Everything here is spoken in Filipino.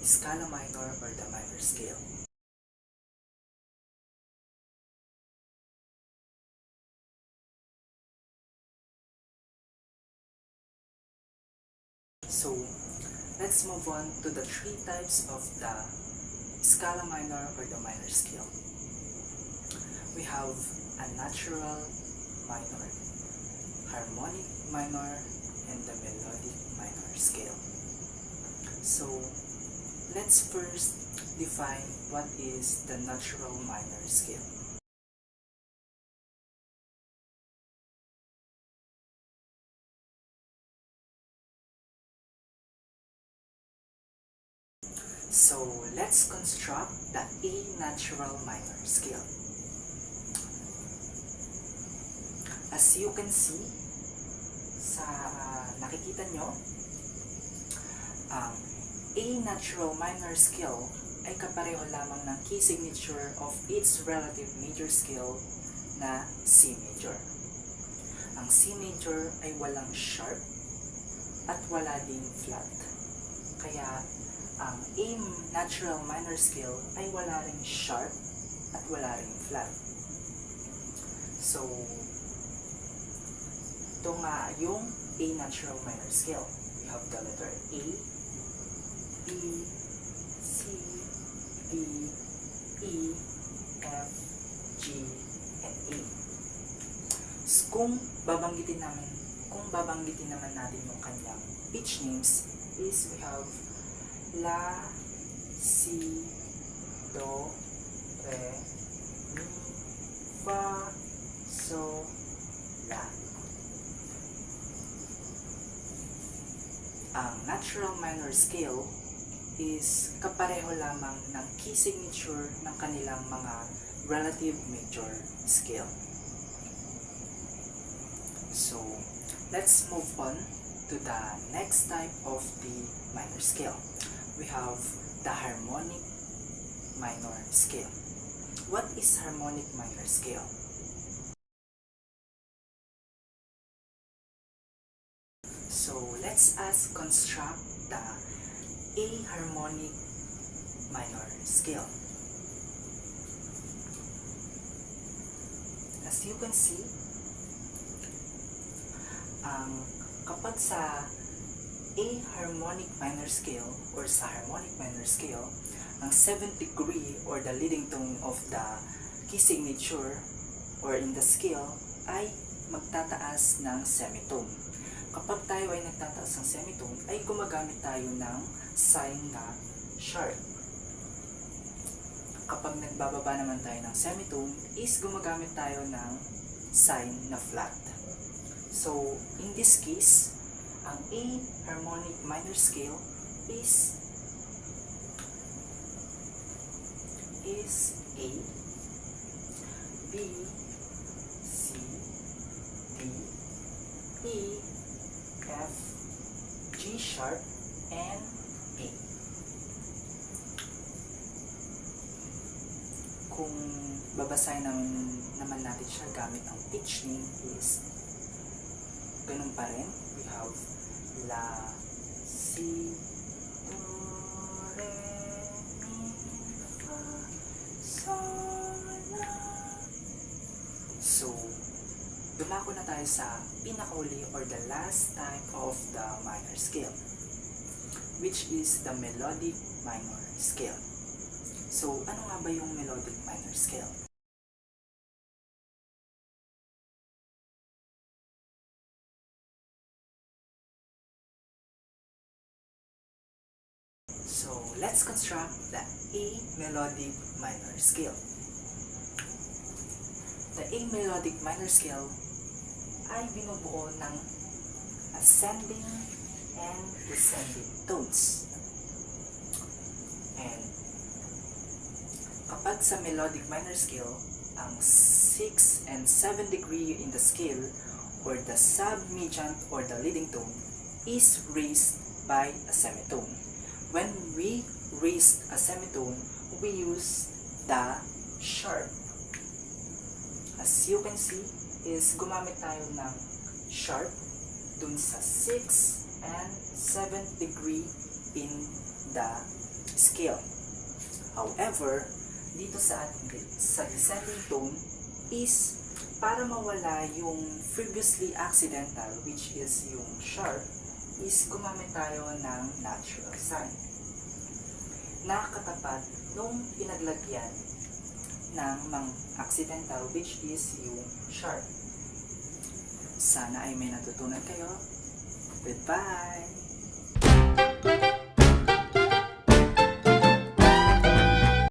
scala minor or the minor scale. So, let's move on to the three types of the scala minor or the minor scale. We have a natural minor, harmonic minor, and the melodic minor scale. So, let's first define what is the natural minor scale. So, let's construct the A natural minor scale. As you can see, sa nakikita nyo, ang A natural minor scale ay kapareho lamang ng key signature of its relative major scale na C major. Ang C major ay walang sharp at wala ding flat. Kaya ang A natural minor scale ay wala ring sharp at wala ring flat. So, ito nga yung A natural minor scale. We have the letter A, B, C, D, E, F, G, and A. So, kung babanggitin naman natin yung kanyang pitch names is we have La, Si, Do, Re, Mi, Fa, So, La. Ang natural minor scale is kapareho lamang ng key signature ng kanilang mga relative major scale. So, let's move on to the next type of the minor scale. We have the harmonic minor scale. What is harmonic minor scale? So, let's construct the A harmonic minor scale. As you can see, kapag sa A harmonic minor scale or sa harmonic minor scale, ang 7th degree or the leading tone of the key signature or in the scale ay magtataas ng semitone. Kapag tayo ay nagtataas ng semitone, ay gumagamit tayo ng sign na sharp. Kapag nagbababa naman tayo ng semitone, is gumagamit tayo ng sign na flat. So, in this case, ang A harmonic minor scale is A, B, C, D, E, F, G sharp, and A. Kung babasahin naman natin siya gamit ang pitch name is ganun pa rin. We have La, Si, Do, Re, Mi, Fa, Sol, La. So, dumako na tayo sa pinakauli or the last type of the minor scale, which is the melodic minor scale. So, ano nga ba yung melodic minor scale? So, let's construct the A melodic minor scale. The A melodic minor scale ay binubuo ng ascending and descending tones. And kapag sa melodic minor scale, ang 6 and 7 degree in the scale or the sub-mediant or the leading tone is raised by a semitone. When we raise a semitone, we use the sharp. As you can see, is gumamit tayo ng sharp dun sa 6 and 7th degree in the scale. However, dito sa descending tone is para mawala yung previously accidental, which is yung sharp, is gumamit tayo ng natural sign na katapat nung pinaglagyan ng accidental, which is yung sharp. Sana ay may natutunan kayo. Goodbye!